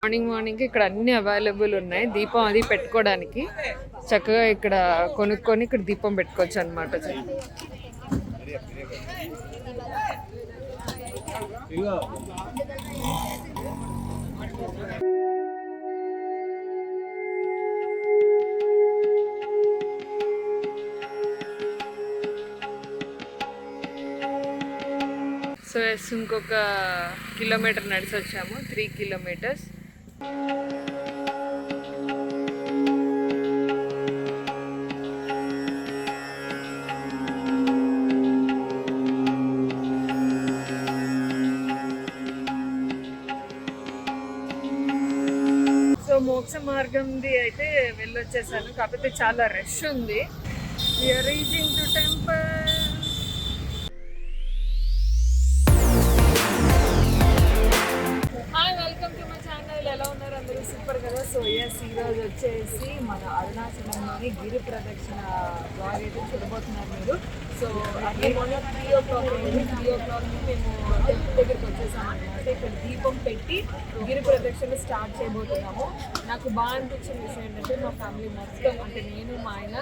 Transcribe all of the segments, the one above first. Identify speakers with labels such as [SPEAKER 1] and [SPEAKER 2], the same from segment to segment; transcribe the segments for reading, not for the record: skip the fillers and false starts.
[SPEAKER 1] Morning ఇక్కడ అన్ని available ఉన్నాయి. దీపం అది పెట్టుకోవడానికి చక్కగా ఇక్కడ కొనుక్కొని ఇక్కడ దీపం పెట్టుకోవచ్చు అనమాట. సో ఇంకొక కిలోమీటర్ నడిచి వచ్చాము, 3 కిలోమీటర్స్. సో మోక్ష మార్గంది అయితే వెళ్ళొచ్చేసాను, కాకపోతే చాలా రష్ ఉంది. We're reaching to temple. ఎలా ఉన్నారు అందరూ? సూపర్ కదా. సో ఈరోజు వచ్చేసి మన అరుణాచలంలోని గిరి ప్రదక్షిణ బ్లాగ్ అయితే చూడబోతున్నారు మీరు. సో అదే మార్నింగ్ 3 o'clock మేము టెంపుల్ దగ్గరికి వచ్చేసామన్నమాట. ఇక్కడ దీపం పెట్టి గిరి ప్రదక్షిణ స్టార్ట్ చేయబోతున్నాము. నాకు బాగా అనిపించిన విషయం ఏంటంటే మా ఫ్యామిలీ మొత్తం, అంటే నేను, మా ఆయన,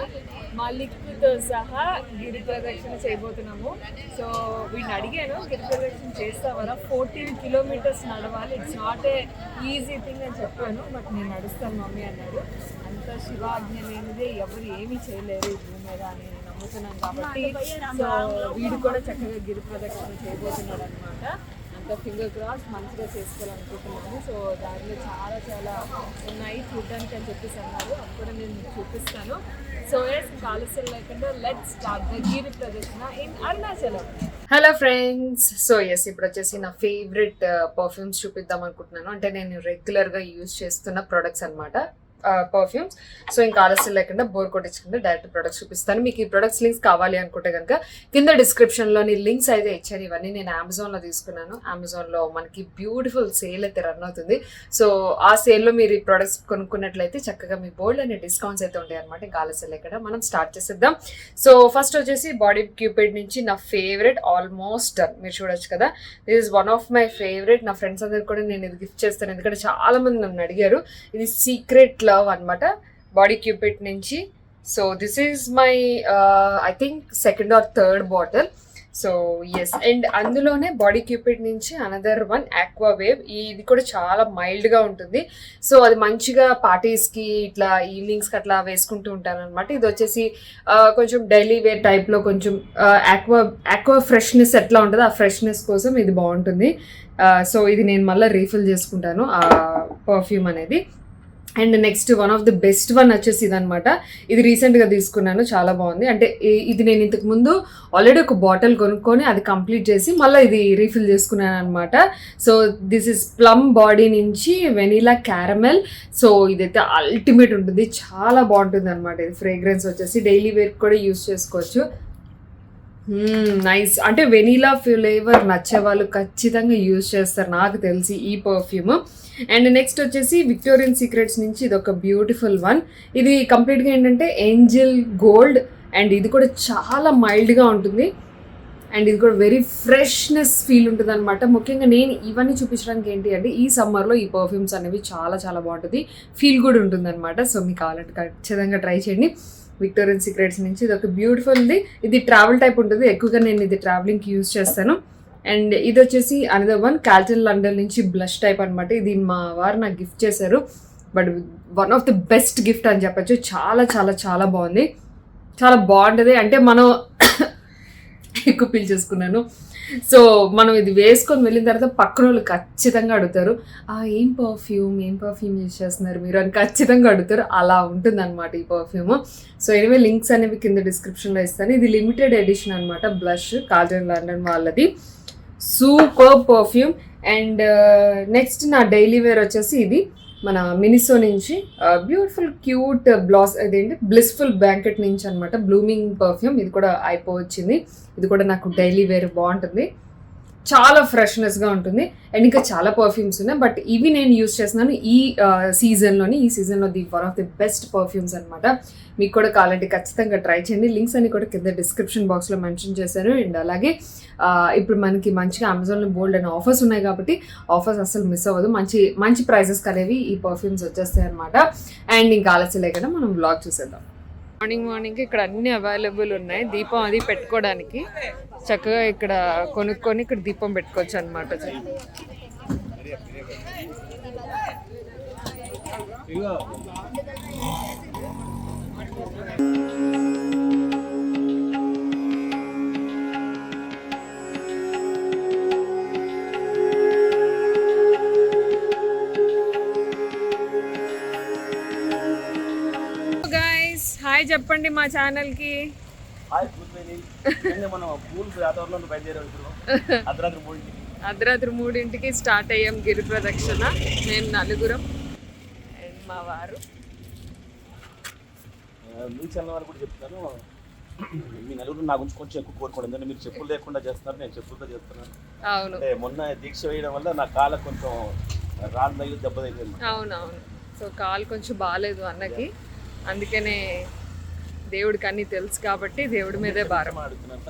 [SPEAKER 1] మా లిక్తో సహా గిరి ప్రదక్షిణ చేయబోతున్నాము. సో వీడిని అడిగాను, గిరి ప్రదక్షిణ చేస్తావరా, 14 కిలోమీటర్స్ నడవాలి, it's not a easy thing అని చెప్పాను. బట్ నేను నడుస్తాను మమ్మీ అన్నాడు. అంత శివాజ్ఞ లేనిదే ఎవరు ఏమీ చేయలేరు ఈ భూమి మీద అని నమ్ముతున్నాను కాబట్టి సో వీడు కూడా చక్కగా గిరి ప్రదక్షిణ చేయబోతున్నాడు అనమాట. అంత ఫింగర్ క్రాస్ మంచిగా చేసుకోవాలనుకుంటున్నాను. సో దాంట్లో చాలా ఉన్నాయి చూడడానికి అని చెప్పేసి అన్నారు. అది కూడా నేను చూపిస్తాను. సో ఆలస్యం లేకుండా లెట్స్ స్టార్ట్ ద గిరి ప్రదక్షిణ in Arunachalam. Hello friends. So ఇప్పుడు వచ్చేసి నా ఫేవరెట్ పర్ఫ్యూమ్స్ చూపిద్దాం అనుకుంటున్నాను. అంటే నేను రెగ్యులర్గా యూజ్ చేస్తున్న ప్రొడక్ట్స్ అనమాట, పర్ఫ్యూమ్స్. సో ఇంకా ఆలస్యం లేకుండా బోర్ కొట్టించకుండా డైరెక్ట్ ప్రొడక్ట్స్ చూపిస్తాను. మీకు ఈ ప్రొడక్ట్స్ లింక్స్ కావాలి అనుకుంటే కనుక కింద డిస్క్రిప్షన్లోని లింక్స్ అయితే ఇచ్చాను. ఇవన్నీ నేను అమెజాన్లో తీసుకున్నాను. అమెజాన్లో మనకి బ్యూటిఫుల్ సేల్ అయితే రన్ అవుతుంది. సో ఆ సేల్లో మీరు ఈ ప్రొడక్ట్స్ కొనుక్కున్నట్లయితే చక్కగా మీ బోల్డ్ అనే డిస్కౌంట్స్ అయితే ఉంటాయి అనమాట. ఇంకా ఆలస్యం లేకుండా మనం స్టార్ట్ చేసేద్దాం. సో ఫస్ట్ వచ్చేసి బాడీ క్యూపిడ్ నుంచి నా ఫేవరెట్, ఆల్మోస్ట్ డన్. మీరు చూడొచ్చు కదా, this is one of my favourite. నా ఫ్రెండ్స్ అందరికి కూడా నేను ఇది గిఫ్ట్ చేస్తాను, ఎందుకంటే చాలా మంది నన్ను అడిగారు. ఇది సీక్రెట్ లవ్ అనమాట, బాడీ క్యూపిడ్ నుంచి. So this is my I think 2nd or 3rd bottle. So and అందులోనే బాడీ క్యూపిడ్ నుంచి అనదర్ వన్ ఆక్వా వేవ్. ఇది కూడా చాలా మైల్డ్గా ఉంటుంది. సో అది మంచిగా పార్టీస్కి ఇట్లా ఈవినింగ్స్కి అట్లా వేసుకుంటూ ఉంటాను అనమాట. ఇది వచ్చేసి కొంచెం డైలీ వేర్ టైప్లో కొంచెం ఆక్వా ఫ్రెష్నెస్ ఎట్లా ఉంటుందో ఆ ఫ్రెష్నెస్ కోసం ఇది బాగుంటుంది. సో ఇది నేను మళ్ళీ రీఫిల్ చేసుకుంటాను ఆ పర్ఫ్యూమ్ అనేది. And next one of the best one వచ్చేసి ఇదనమాట. ఇది రీసెంట్గా తీసుకున్నాను, చాలా బాగుంది. అంటే ఇది నేను ఇంతకు ముందు ఆల్రెడీ ఒక బాటిల్ కొనుక్కొని అది కంప్లీట్ చేసి మళ్ళీ ఇది రీఫిల్ చేసుకున్నాను అనమాట. So this is plum body నుంచి వెనీలా క్యారమెల్. సో ఇదైతే అల్టిమేట్ ఉంటుంది, చాలా బాగుంటుంది అనమాట. ఇది ఫ్రేగ్రెన్స్ వచ్చేసి డైలీ వేర్ కూడా యూస్ చేసుకోవచ్చు. నైస్. అంటే వెనీలా ఫ్లేవర్ నచ్చే వాళ్ళు ఖచ్చితంగా యూజ్ చేస్తారు నాకు తెలిసి ఈ పర్ఫ్యూమ్. అండ్ నెక్స్ట్ వచ్చేసి విక్టోరియన్ సీక్రెట్స్ నుంచి ఇది ఒక బ్యూటిఫుల్ వన్. ఇది కంప్లీట్గా ఏంటంటే ఏంజల్ గోల్డ్. అండ్ ఇది కూడా చాలా మైల్డ్గా ఉంటుంది. అండ్ ఇది కూడా వెరీ ఫ్రెష్నెస్ ఫీల్ ఉంటుంది అనమాట. ముఖ్యంగా నేను ఇవన్నీ చూపించడానికి ఏంటి అంటే ఈ సమ్మర్లో ఈ పర్ఫ్యూమ్స్ అనేవి చాలా బాగుంటుంది, ఫీల్ గుడ్ ఉంటుంది అనమాట. సో మీకు కావాలంటే ఖచ్చితంగా ట్రై చేయండి. విక్టోరియన్ సీక్రెట్స్ నుంచి ఇది ఒక బ్యూటిఫుల్ది. ఇది ట్రావెల్ టైప్ ఉంటుంది, ఎక్కువగా నేను ఇది ట్రావెలింగ్కి యూజ్ చేస్తాను. అండ్ ఇది వచ్చేసి అనదర్ వన్ కాల్టన్ లండన్ నుంచి బ్లష్ టైప్ అనమాట. ఇది మా వారు నాకు గిఫ్ట్ చేశారు, but one of the best gift అని చెప్పచ్చు. చాలా బాగుంది, చాలా బాగుంటుంది. అంటే మనం ఎక్కువ పీల్చేసుకున్నాను. సో మనం ఇది వేసుకొని వెళ్ళిన తర్వాత పక్కన వాళ్ళు ఖచ్చితంగా అడుగుతారు, ఏం పర్ఫ్యూమ్ యూజ్ చేస్తున్నారు మీరు అని ఖచ్చితంగా అడుగుతారు. అలా ఉంటుంది అనమాట ఈ పర్ఫ్యూమ్. సో ఎనివే లింక్స్ అనేవి కింద డిస్క్రిప్షన్లో ఇస్తాను. ఇది లిమిటెడ్ ఎడిషన్ అనమాట, బ్లష్ కాల్టన్ లండన్ వాళ్ళది. Super perfume. అండ్ నెక్స్ట్ నా డైలీ వేర్ వచ్చేసి ఇది మన మినిసో నుంచి బ్యూటిఫుల్ క్యూట్ అదేంటి బ్లిస్ఫుల్ బ్లాంకెట్ నుంచి అనమాట, బ్లూమింగ్ పర్ఫ్యూమ్. ఇది కూడా అయిపోవచ్చింది. ఇది కూడా నాకు డైలీ వేర్ బాగుంటుంది.
[SPEAKER 2] చాలా ఫ్రెష్నెస్గా ఉంటుంది. అండ్ ఇంకా చాలా పర్ఫ్యూమ్స్ ఉన్నాయి, బట్ ఇవి నేను యూస్ చేస్తున్నాను ఈ సీజన్లో the one of the best perfumes అనమాట. మీకు కూడా కావాలంటే ఖచ్చితంగా ట్రై చేయండి. లింక్స్ అన్ని కూడా కింద డిస్క్రిప్షన్ బాక్స్లో మెన్షన్ చేశారు. అండ్ అలాగే ఇప్పుడు మనకి మంచిగా అమెజాన్లో బోల్డ్ అనే ఆఫర్స్ ఉన్నాయి కాబట్టి ఆఫర్స్ అస్సలు మిస్ అవ్వదు. మంచి మంచి ప్రైజెస్ కలివి ఈ పర్ఫ్యూమ్స్ వచ్చేస్తాయి అనమాట. అండ్ ఇంకా ఆలస్యం లేకుండా మనం వ్లాగ్ చూసేద్దాం. మార్నింగ్ ఇక్కడ అన్ని అవైలబుల్ ఉన్నాయి. దీపం అది పెట్టుకోవడానికి చక్కగా ఇక్కడ కొనుక్కొని ఇక్కడ దీపం పెట్టుకోవచ్చు అనమాట. హాయ్ చెప్పండి మా ఛానల్కి. అర్ధరాత్రి 3ంటికి స్టార్ట్ అయ్యాం గిరి ప్రదక్షిణ. మేము నలుగురం అండ్ మా వారు.
[SPEAKER 3] మీ ఛానల్ వారు కూడా చెప్తాను, మీ నలుగురు నా గురించి కొంచెం ఎక్కువ కోరుకోండి. ఎందుకంటే మీరు చెప్పులు లేకుండా చేస్తున్నారు, నేను చెప్పులతో చేస్తున్నాను.
[SPEAKER 2] అవును,
[SPEAKER 3] అంటే మొన్న దీక్ష వేయడం వల్ల నా కాళ్ళ కొంచెం రాళ్ళు తగిలి దెబ్బ తగిలింది.
[SPEAKER 2] అవునవును. సో కాలు కొంచెం బాగాలేదు అన్నకి, అందుకనే దేవుడికి అన్నీ తెలుసు కాబట్టి దేవుడి మీదే భారం
[SPEAKER 3] ఆడుతున్నాను.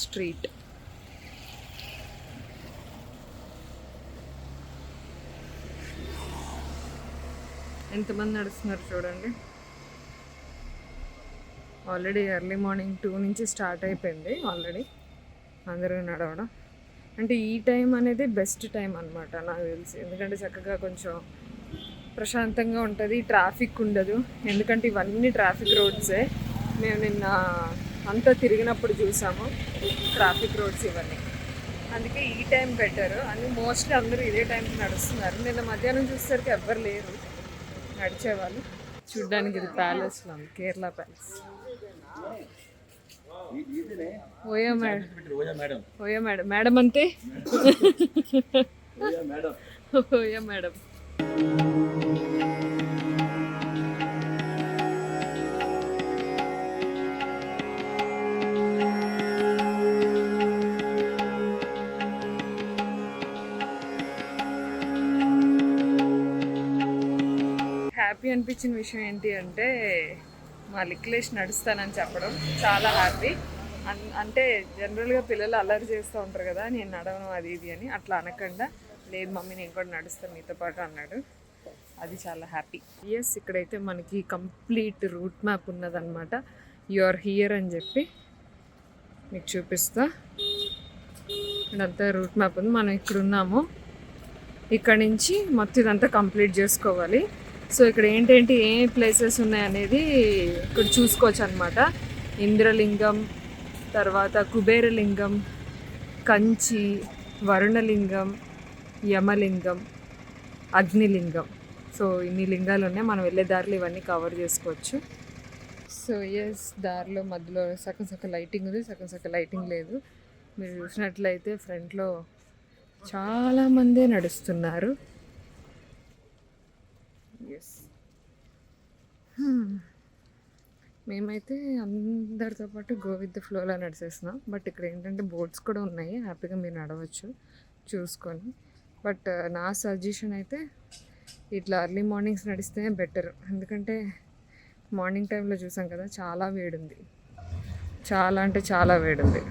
[SPEAKER 2] స్ట్రీట్. ఎంతమంది నడుస్తున్నారు చూడండి. ఆల్రెడీ ఎర్లీ మార్నింగ్ 2 నుంచి స్టార్ట్ అయిపోయింది ఆల్రెడీ అందరూ నడవడం. అంటే ఈ టైం అనేది బెస్ట్ టైం అనమాట నాకు తెలిసి. ఎందుకంటే చక్కగా కొంచెం ప్రశాంతంగా ఉంటుంది, ట్రాఫిక్ ఉండదు. ఎందుకంటే ఇవన్నీ ట్రాఫిక్ రోడ్సే. మేము నిన్న అంతా తిరిగినప్పుడు చూసాము ట్రాఫిక్ రోడ్స్ ఇవన్నీ. అందుకే ఈ టైం బెటర్ అని మోస్ట్లీ అందరూ ఇదే టైంకి నడుస్తున్నారు. నిన్న మధ్యాహ్నం చూసేసరికి ఎవ్వరు లేరు నడిచేవాళ్ళు. చూడ్డానికి ఇది ప్యాలెస్లో ఉంది, కేరళ ప్యాలెస్. ఓయా మేడం, ఓయా మేడం, మేడం అంతే. ఓయా మేడం. హ్యాపీ అనిపించిన విషయం ఏంటి అంటే మా లిక్లేష్ నడుస్తానని చెప్పడం చాలా హ్యాపీ. అంటే జనరల్గా పిల్లలు అల్లరి చేస్తూ ఉంటారు కదా, నేను నడవను అది ఇది అని. అట్లా అనకుండా లేదు మమ్మీ నేను కూడా నడుస్తాను మీతో పాటు అన్నాడు. అది చాలా హ్యాపీ. ఎస్, ఇక్కడైతే మనకి కంప్లీట్ రూట్ మ్యాప్ ఉన్నదన్నమాట. యు ఆర్ హియర్ అని చెప్పి మీకు చూపిస్తా. ఇదంతా రూట్ మ్యాప్ ఉంది. మనం ఇక్కడ ఉన్నాము. ఇక్కడ నుంచి మొత్తం ఇదంతా కంప్లీట్ చేసుకోవాలి. సో ఇక్కడ ఏంటంటే ఏ ప్లేసెస్ ఉన్నాయనేది ఇక్కడ చూసుకోవచ్చు అనమాట. ఇంద్రలింగం, తర్వాత కుబేరలింగం, కంచి, వరుణలింగం, యమలింగం, అగ్నిలింగం. సో ఇన్ని లింగాలు ఉన్నాయి. మనం వెళ్ళే దారిలో ఇవన్నీ కవర్ చేసుకోవచ్చు. సో ఎస్, దారిలో మధ్యలో సగం సగం లైటింగ్ ఉంది, సగం సగం లైటింగ్ లేదు. మీరు చూసినట్లయితే ఫ్రంట్లో చాలామందే నడుస్తున్నారు. ఎస్, మేమైతే అందరితో పాటు గో విత్ ద ఫ్లోలో నడిచేస్తున్నాం. బట్ ఇక్కడ ఏంటంటే బోట్స్ కూడా ఉన్నాయి, హ్యాపీగా మీరు నడవచ్చు చూసుకొని. బట్ నా సజెషన్ అయితే ఇట్లా ఎర్లీ మార్నింగ్స్ నడిస్తేనే బెటర్. ఎందుకంటే మార్నింగ్ టైంలో చూసాం కదా, చాలా వేడుంది, చాలా అంటే చాలా వేడుంది.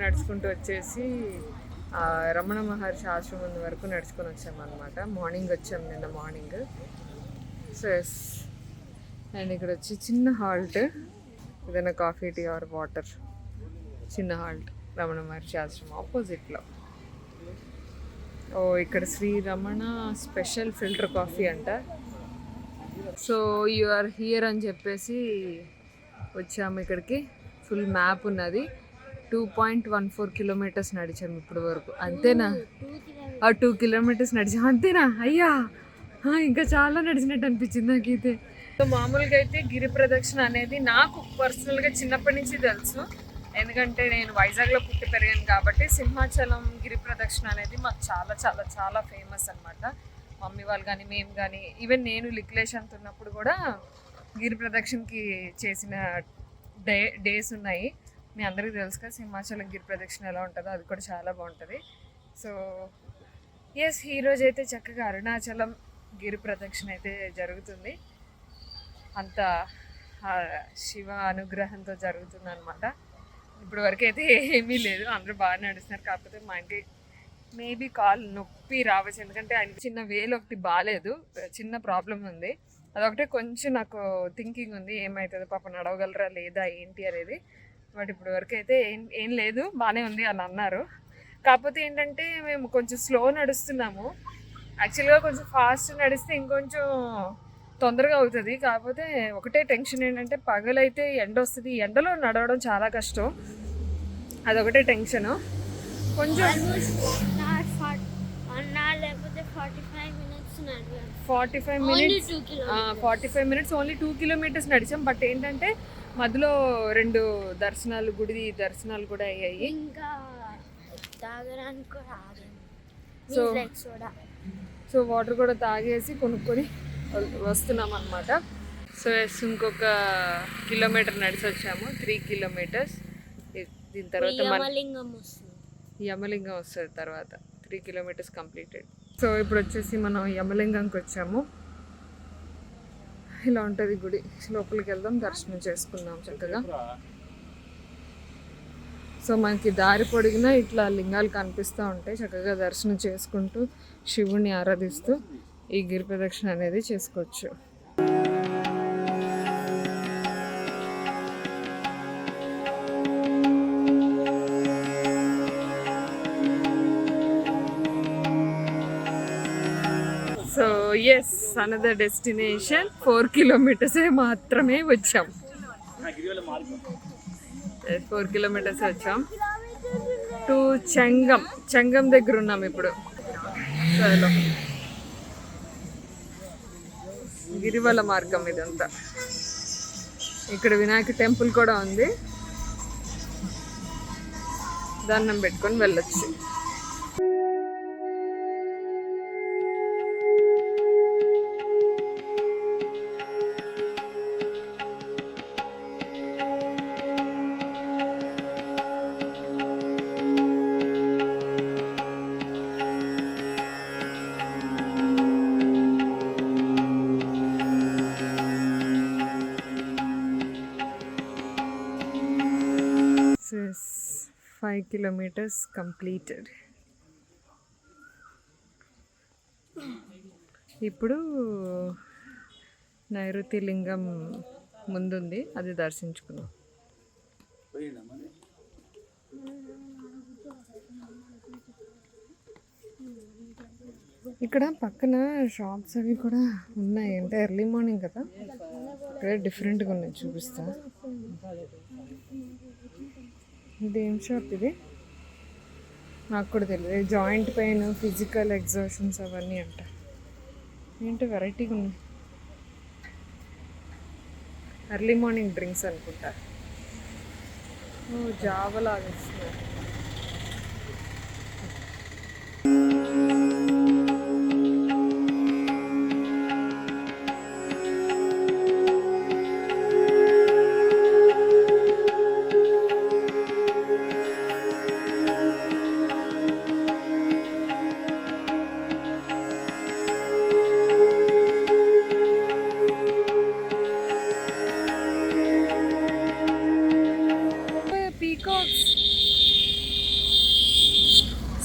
[SPEAKER 2] నడుచుకుంటూ వచ్చేసి రమణ మహర్షి ఆశ్రమం వరకు నడుచుకొని వచ్చామన్నమాట. మార్నింగ్ వచ్చాం, నిన్న మార్నింగ్. సో ఎస్, అండ్ ఇక్కడ వచ్చి చిన్న హాల్ట్, ఏదైనా కాఫీ టీ ఆర్ వాటర్, చిన్న హాల్ట్ రమణ మహర్షి ఆశ్రమం ఆపోజిట్లో. ఓ ఇక్కడ Sri Ramana special filter coffee అంట. సో యు ఆర్ హియర్ అని చెప్పేసి వచ్చాము ఇక్కడికి. ఫుల్ మ్యాప్ ఉన్నది. 2.14 కిలోమీటర్స్ నడిచాము ఇప్పుడు వరకు. అంతేనా? 2 కిలోమీటర్స్ నడిచాము అంతేనా? అయ్యా ఇంకా చాలా నడిచినట్టు అనిపించింది నాకైతే. సో మామూలుగా అయితే గిరి ప్రదక్షిణ అనేది నాకు పర్సనల్గా చిన్నప్పటి నుంచి తెలుసు. ఎందుకంటే నేను వైజాగ్లో పుట్టి పెరిగాను కాబట్టి సింహాచలం గిరి ప్రదక్షిణ అనేది మాకు చాలా చాలా చాలా ఫేమస్ అనమాట. మమ్మీ వాళ్ళు కానీ మేము కానీ, ఈవెన్ నేను లిక్లేష్ అంత ఉన్నప్పుడు కూడా గిరి ప్రదక్షిణకి చేసిన డేస్ ఉన్నాయి. మీ అందరికీ తెలుసు కదా సింహాచలం గిరి ప్రదక్షిణ ఎలా ఉంటుందో, అది కూడా చాలా బాగుంటుంది. సో ఎస్, ఈరోజు అయితే చక్కగా అరుణాచలం గిరి ప్రదక్షిణ అయితే జరుగుతుంది. అంత శివ అనుగ్రహంతో జరుగుతుంది అనమాట. ఇప్పుడు వరకు అయితే ఏమీ లేదు, అందరూ బాగా నడుస్తున్నారు. కాకపోతే మా ఇంటి మేబీ కాల్ నొప్పి రావచ్చు, ఎందుకంటే ఆయన చిన్న వేలు ఒకటి బాగాలేదు, చిన్న ప్రాబ్లం ఉంది. అదొకటే కొంచెం నాకు థింకింగ్ ఉంది, ఏమవుతుందో పాప నడవగలరా లేదా ఏంటి అనేది. బట్ ఇప్పుడు వరకు అయితే ఏం లేదు, బాగానే ఉంది అని అన్నారు. కాకపోతే ఏంటంటే మేము కొంచెం స్లో నడుస్తున్నాము. యాక్చువల్గా కొంచెం ఫాస్ట్ నడిస్తే ఇంకొంచెం తొందరగా అవుతుంది. కాకపోతే ఒకటే టెన్షన్ ఏంటంటే పగలైతే ఎండ వస్తుంది, ఎండలో నడవడం చాలా కష్టం, అదొకటే టెన్షను. కొంచెం 45 మినిట్స్ ఓన్లీ 2 కిలోమీటర్స్ నడిచాం. బట్ ఏంటంటే మధ్యలో 2 దర్శనాలు, గుడి దర్శనాలు కూడా అయ్యాయి. సో వాటర్ కూడా తాగేసి కొనుక్కొని వస్తున్నాం అనమాట. సో ఇంకొక కిలోమీటర్ నడిచి వచ్చాము, 3 కిలోమీటర్స్. దీని తర్వాత యమలింగం వస్తుంది తర్వాత. 3 కిలోమీటర్స్ కంప్లీటెడ్. సో ఇప్పుడు వచ్చేసి మనం యమలింగంకి వచ్చాము. ఇలా ఉంటుంది గుడి. లోపలికి వెళ్దాం, దర్శనం చేసుకుందాం చక్కగా. సో మనకి దారి పొడిగినా ఇట్లా లింగాలు కనిపిస్తూ ఉంటాయి. చక్కగా దర్శనం చేసుకుంటూ శివుణ్ణి ఆరాధిస్తూ ఈ గిరి ప్రదక్షిణ అనేది చేసుకోవచ్చు. So yes, another destination. 4 kilometres మాత్రమే వచ్చాం. 4 కిలోమీటర్స్ వచ్చాం టు చెంగం దగ్గర ఉన్నాం ఇప్పుడు. చలో, గిరివల మార్గం ఇదంతా. ఇక్కడ వినాయక టెంపుల్ కూడా ఉంది, దండం పెట్టుకొని వెళ్ళొచ్చు. This 5 kilometers completed. ఇప్పుడు నైరుతి లింగం ముందుంది, అది దర్శించుకున్నాం. ఇక్కడ పక్కన షాప్స్ అవి కూడా ఉన్నాయి. అంటే ఎర్లీ మార్నింగ్ కదా, ఇక్కడ డిఫరెంట్గా ఉన్నాయి, చూపిస్తా. ఇది ఏం షాప్ ఇది నాకు కూడా తెలియదు. జాయింట్ పెయిన్, ఫిజికల్ ఎగ్జాషన్స్ అవన్నీ అంట. ఏంటి వెరైటీగా ఉన్నాయి. ఎర్లీ మార్నింగ్ డ్రింక్స్ అనుకుంటా. జావా లాగా ఇస్తున్నారు.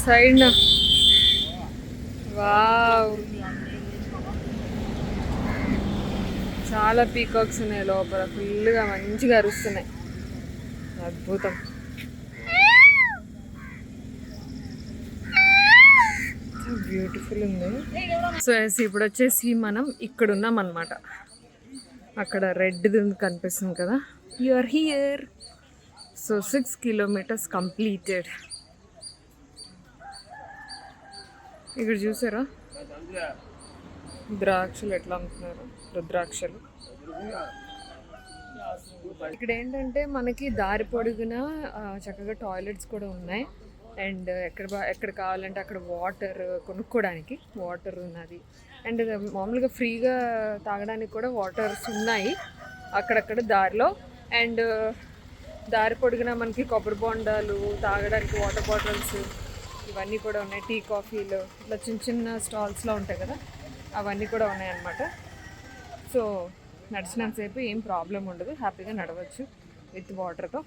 [SPEAKER 2] సైడ్ వావ్, చాలా పీకాక్స్ ఉన్నాయి లోపల, ఫుల్గా మంచిగా అరుస్తున్నాయి. అద్భుతం. బ్యూటిఫుల్ ఉంది. సో ఇప్పుడు వచ్చేసి మనం ఇక్కడ ఉన్నాం అనమాట. అక్కడ రెడ్ది కనిపిస్తుంది కదా, you are here. So 6 kilometers completed. ఇక్కడ చూసారా ద్రాక్షలు ఎట్లా అమ్ముతున్నారు, రుద్రాక్షలు. ఇక్కడ ఏంటంటే మనకి దారి పొడుగున చక్కగా టాయిలెట్స్ కూడా ఉన్నాయి. అండ్ ఎక్కడ కావాలంటే అక్కడ వాటర్ కొనుక్కోవడానికి వాటర్ ఉన్నది. అండ్ మామూలుగా ఫ్రీగా తాగడానికి కూడా వాటర్స్ ఉన్నాయి అక్కడక్కడ దారిలో. అండ్ దారి పొడుగున మనకి కొబ్బరి బొండాలు, తాగడానికి వాటర్ బాటిల్స్ ఇవన్నీ కూడా ఉన్నాయి. టీ, కాఫీలు ఇట్లా చిన్న చిన్న స్టాల్స్లో ఉంటాయి కదా, అవన్నీ కూడా ఉన్నాయన్నమాట. సో నడిచినంతసేపు ఏం ప్రాబ్లం ఉండదు, హ్యాపీగా నడవచ్చు విత్ వాటర్తో.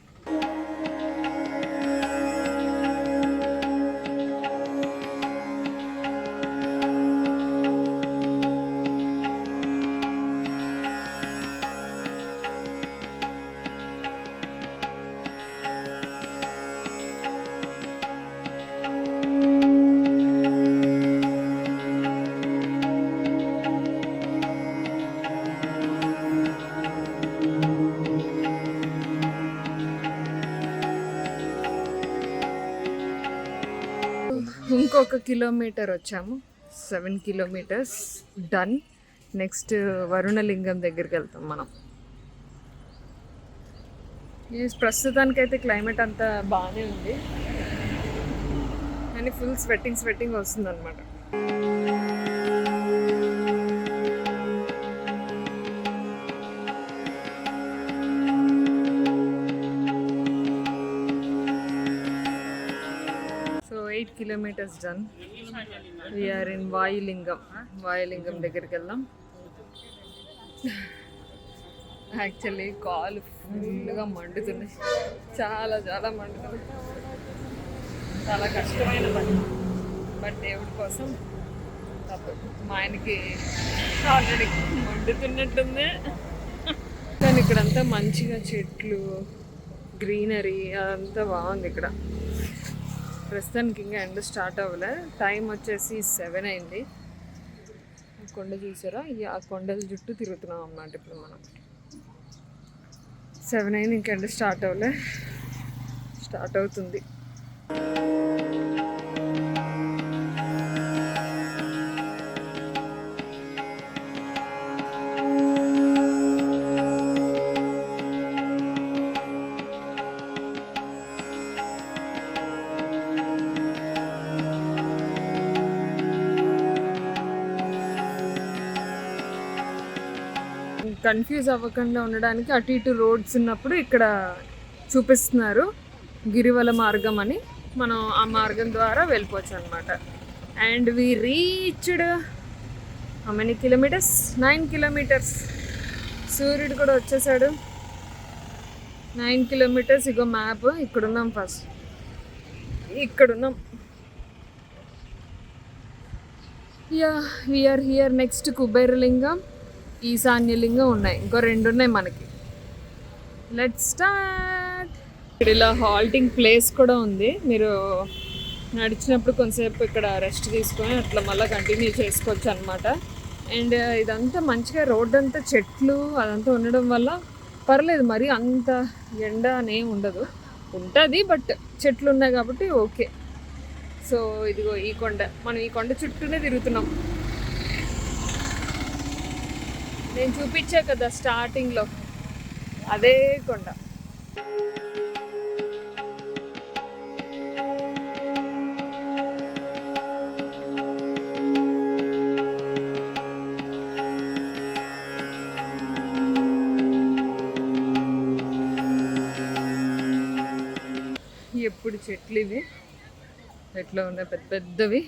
[SPEAKER 2] ఇంకొక కిలోమీటర్ వచ్చాము, 7 kilometers డన్. నెక్స్ట్ వరుణలింగం దగ్గరికి వెళ్తాం మనం. ప్రస్తుతానికైతే క్లైమేట్ అంతా బాగానే ఉంది, కానీ ఫుల్ స్వెట్టింగ్ వస్తుంది అనమాట. So 8 kilometers done. We are in Vayulingam దగ్గరికి వెళ్దాం. యాక్చువల్లీ కాలు ఫుల్గా మండుతున్నాయి, చాలా మండుతున్నాయి. చాలా కష్టమైన పని, బట్ దేవుడి కోసం తప్పదు. మా ఆయనకి ఆల్రెడీ మండుతున్నట్టుంది. కానీ ఇక్కడంతా మంచిగా చెట్లు, గ్రీనరీ అదంతా బాగుంది ఇక్కడ. ప్రస్తుతానికి ఇంకా ఎండ స్టార్ట్ అవ్వలే. టైం వచ్చేసి 7 అయింది. కొండ చూసారా, ఆ కొండల చుట్టూ తిరుగుతున్నాం అన్నమాట ఇప్పుడు మనం. 7 అయింది, ఇంకా ఎండ స్టార్ట్ అవ్వలే, స్టార్ట్ అవుతుంది. కన్ఫ్యూజ్ అవ్వకుండా ఉండడానికి అటు ఇటు రోడ్స్ ఉన్నప్పుడు ఇక్కడ చూపిస్తున్నారు గిరివల మార్గం అని. మనం ఆ మార్గం ద్వారా వెళ్ళిపోవచ్చు అనమాట. And we reached how many kilometres? 9 kilometers. సూర్యుడు కూడా వచ్చేసాడు. 9 kilometers. ఇగో మ్యాప్. ఇక్కడున్నాం, ఫస్ట్ ఇక్కడున్నాం. Yeah, we are here. Next Kuberalingam, Eshanyalingam ఉన్నాయి, ఇంకో 2 ఉన్నాయి మనకి. Let's start. ఇక్కడ ఇలా హాల్టింగ్ ప్లేస్ కూడా ఉంది. మీరు నడిచినప్పుడు కొంతసేపు ఇక్కడ రెస్ట్ తీసుకొని అట్లా మళ్ళీ కంటిన్యూ చేసుకోవచ్చు అనమాట. అండ్ ఇదంతా మంచిగా రోడ్ అంతా చెట్లు అదంతా ఉండడం వల్ల పర్లేదు, మరి అంత ఎండ అనేం ఉండదు. ఉంటుంది, బట్ చెట్లు ఉన్నాయి కాబట్టి ఓకే. సో ఇదిగో ఈ కొండ, మనం ఈ కొండ చుట్టూనే తిరుగుతున్నాం. నేను చూపించా కదా స్టార్టింగ్లో, అదే కొండ. ఎప్పుడు చెట్లు ఇవి ఎట్లా ఉన్నాయి, పెద్ద పెద్దవి.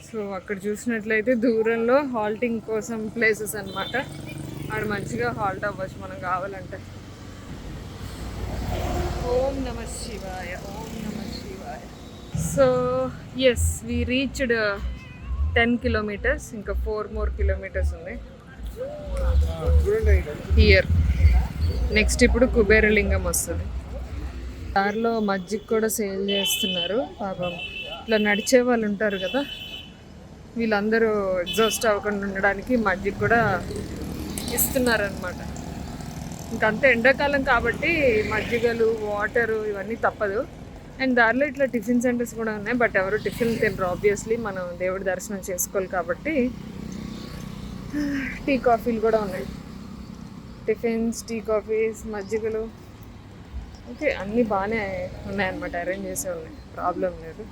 [SPEAKER 2] సో అక్కడ చూసినట్లయితే దూరంలో హాల్టింగ్ కోసం ప్లేసెస్ అన్నమాట. ఆడ మంచిగా హాల్ట్ అవ్వచ్చు మనం కావాలంటే. ఓం నమః శివాయ, ఓం నమః శివాయ. So yes we reached 10 kilometers, ఇంకా 4 more kilometers ఉంది హియర్. నెక్స్ట్ ఇప్పుడు కుబేరలింగం వస్తుంది. దారిలో మజ్జిగ కూడా సేల్ చేస్తున్నారు. పాపం ఇట్లా నడిచే వాళ్ళు ఉంటారు కదా, వీళ్ళందరూ ఎగ్జాస్ట్ అవ్వకుండా ఉండడానికి మజ్జిగ కూడా ఇస్తున్నారనమాట. ఇంకంతే ఎండాకాలం కాబట్టి మజ్జిగలు వాటరు ఇవన్నీ తప్పదు. అండ్ దారిలో ఇట్లా టిఫిన్ సెంటర్స్ కూడా ఉన్నాయి, బట్ ఎవరు టిఫిన్ తినరు ఆబ్వియస్లీ, మనం దేవుడి దర్శనం చేసుకోవాలి కాబట్టి. టీ కాఫీలు కూడా ఉన్నాయి, టిఫిన్స్, టీ కాఫీస్, మజ్జిగలు, ఓకే అన్నీ బాగానే ఉన్నాయన్నమాట, అరేంజ్ చేసే ఉన్నాయి, ప్రాబ్లం లేదు.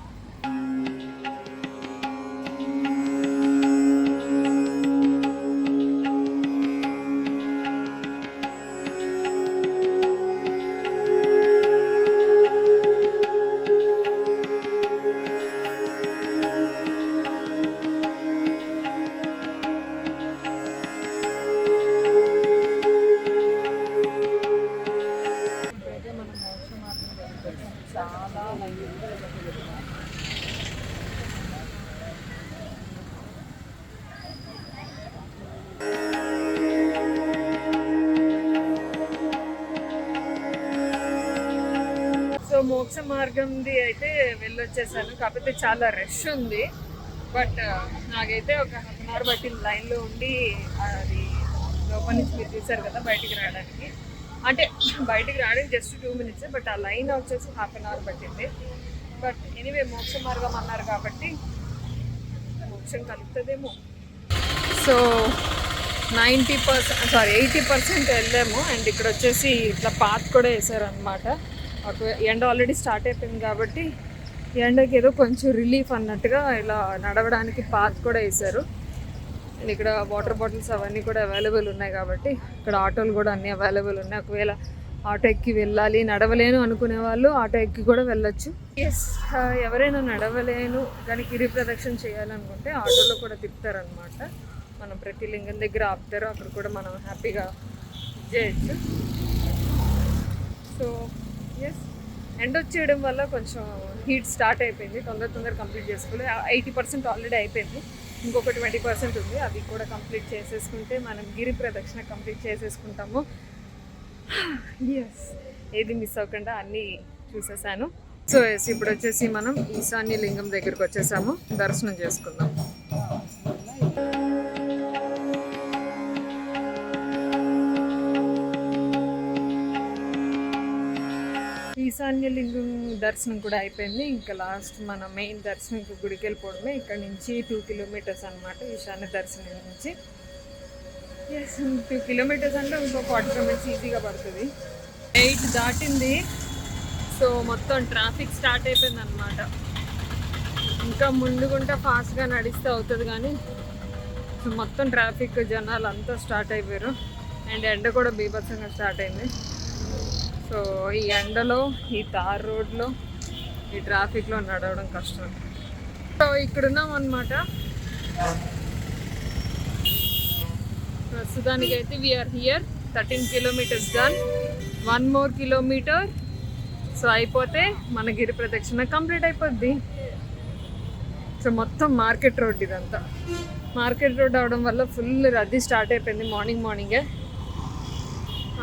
[SPEAKER 2] సో మోక్ష మార్గంది అయితే వెళ్ళొచ్చేసాను, కాకపోతే చాలా రష్ ఉంది. బట్ నాకైతే ఒక 1/2 hour పట్టింది లైన్లో ఉండి. అది లోపల నుంచి మీరు చూసారు కదా బయటికి రావడానికి, అంటే బయటికి రావడానికి జస్ట్ 2 minutes, బట్ ఆ లైన్ వచ్చేసి 1/2 hour పట్టింది. బట్ ఎనీవే మోక్ష మార్గం అన్నారు కాబట్టి మోక్షం కలుగుతుందేమో. సో 80% వెళ్ళాము. అండ్ ఇక్కడ వచ్చేసి ఇట్లా పాత్ కూడా వేసారనమాట. ఎండ ఆల్రెడీ స్టార్ట్ అయిపోయింది కాబట్టి ఎండకి ఏదో కొంచెం రిలీఫ్ అన్నట్టుగా ఇలా నడవడానికి పాత్ కూడా వేసారు. అండ్ ఇక్కడ వాటర్ బాటిల్స్ అవన్నీ కూడా అవైలబుల్ ఉన్నాయి కాబట్టి ఇక్కడ ఆటోలు కూడా అన్నీ అవైలబుల్ ఉన్నాయి. ఒకవేళ ఆటో ఎక్కి వెళ్ళాలి, నడవలేను అనుకునే వాళ్ళు ఆటో ఎక్కి కూడా వెళ్ళొచ్చు. ఎస్, ఎవరైనా నడవలేను కానీ గిరి ప్రదక్షిణ చేయాలనుకుంటే ఆటోలో కూడా తిప్పుతారనమాట. మనం ప్రతి లింగం దగ్గర ఆపుతారు, అక్కడ కూడా మనం హ్యాపీగా చేయొచ్చు. సో ఎస్, ఎండ వచ్చేయడం వల్ల కొంచెం హీట్ స్టార్ట్ అయిపోయింది, తొందర కంప్లీట్ చేసుకోవాలి. 80% ఆల్రెడీ అయిపోయింది, ఇంకొక 20% ఉంది. అవి కూడా కంప్లీట్ చేసేసుకుంటే మనం గిరి ప్రదక్షిణ కంప్లీట్ చేసేసుకుంటాము. ఎస్, ఏది మిస్ అవ్వకుండా అన్నీ చూసేసాను. సో ఎస్, ఇప్పుడు వచ్చేసి మనం ఈశాన్య లింగం దగ్గరికి వచ్చేసాము, దర్శనం చేసుకుందాం. ఈశాన్య లింగం దర్శనం కూడా అయిపోయింది. ఇంకా లాస్ట్ మన మెయిన్ దర్శనం గుడికి వెళ్ళిపోవడమే. ఇక్కడ నుంచి 2 kilometers అనమాట ఈశాన్య దర్శనం నుంచి. ఎస్, 2 kilometers అంటే ఇంకో 45 minutes ఈజీగా పడుతుంది. 8 దాటింది, సో మొత్తం ట్రాఫిక్ స్టార్ట్ అయిపోయింది అనమాట. ఇంకా ముందుకుంటే ఫాస్ట్గా నడిస్తే అవుతుంది కానీ సో మొత్తం ట్రాఫిక్, జనాలు అంతా స్టార్ట్ అయిపోయారు. అండ్ ఎండ కూడా బీభత్సంగా స్టార్ట్ అయింది. సో ఈ ఎండలో, ఈ తార్ రోడ్లో, ఈ ట్రాఫిక్లో నడవడం కష్టం. సో ఇక్కడున్నాం అనమాట. ప్రస్తుతానికైతే we're here. 13 kilometers done, 1 more kilometer. So అయిపోతే మన గిరి ప్రదక్షిణ కంప్లీట్ అయిపోద్ది. సో మొత్తం మార్కెట్ రోడ్ ఇదంతా. మార్కెట్ రోడ్ అవడం వల్ల ఫుల్ రద్దీ స్టార్ట్ అయిపోయింది మార్నింగే.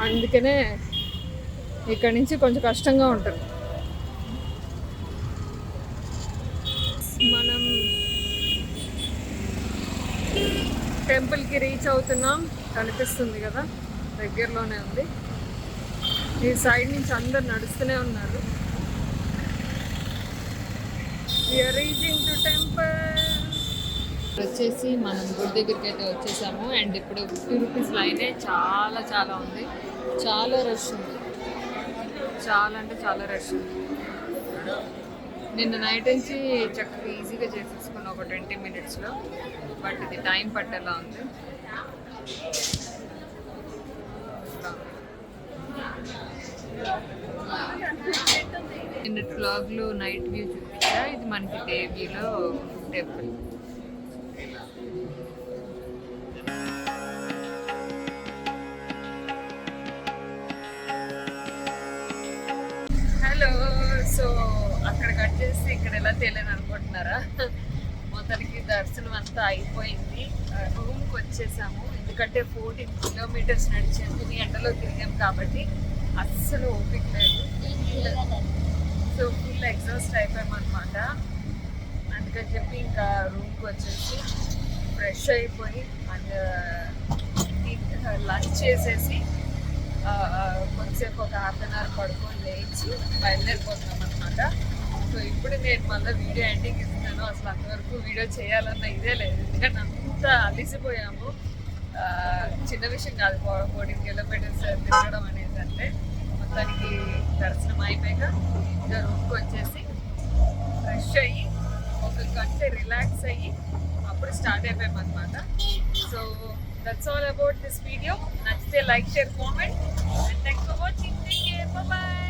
[SPEAKER 2] అందుకనే ఇక్కడ నుంచి కొంచెం కష్టంగా ఉంటుంది. మనం టెంపుల్కి రీచ్ అవుతున్నాం, కనిపిస్తుంది కదా, దగ్గరలోనే ఉంది. ఈ సైడ్ నుంచి అందరు నడుస్తూనే ఉన్నారు. We're reaching to temple. వచ్చేసి మనం గుడి దగ్గరికి అయితే వచ్చేసాము. అండ్ ఇప్పుడు 50 rupees లైనే చాలా ఉంది, చాలా రష్ ఉంది, చాలా అంటే చాలా రష్ ఉంది. నిన్న నైట్ నుంచి చక్కగా ఈజీగా చేసేసుకున్నాం ఒక 20 minutesలో, బట్ ఇది టైం పట్టేలా ఉంది. నిన్నటి వ్లాగ్లో నైట్ వ్యూ చూపించా, ఇది మనకి డే వ్యూలో టెంపుల్. హలో, సో అక్కడ కట్ చేసి ఇక్కడ ఎలా తేలేను అనుకుంటున్నారా? మొత్తానికి దర్శనం అంతా అయిపోయింది. రూమ్కి వచ్చేసాము. ఎందుకంటే 14 కిలోమీటర్స్ నడిచేందుకు ఎండలో తిరిగాం కాబట్టి అస్సలు ఓపిక లేదు. సో ఫుల్ ఎగ్జాస్ట్ అయిపోయామన్నమాట. అందుకని చెప్పి ఇంకా రూమ్కి వచ్చేసి ఫ్రెష్ అయిపోయి అండ్ లంచ్ చేసేసి కొంచెంసేపు ఒక హాఫ్ అన్ అవర్ పడుకొని లేచి బయలుదేరిపోతున్నాం అనమాట. సో ఇప్పుడు నేను మళ్ళీ వీడియో ఎండింగ్ ఇస్తున్నాను. అసలు అంతవరకు వీడియో చేయాలన్న ఇదే లేదు, ఎందుకంటే అంత అలిసిపోయాము. చిన్న విషయం కాదు 14 కిలోమీటర్స్ తిరగడం అనేది. అంటే మొత్తానికి దర్శనం అయిపోయాక ఇంకా రూమ్కి వచ్చేసి ఫ్రెష్ అయ్యి ఒక గంట రిలాక్స్ అయ్యి అప్పుడు స్టార్ట్ అయిపోయాం అనమాట. So that's all about this video. నచ్చితే like, share, comment and thanks for watching. Take care, bye by.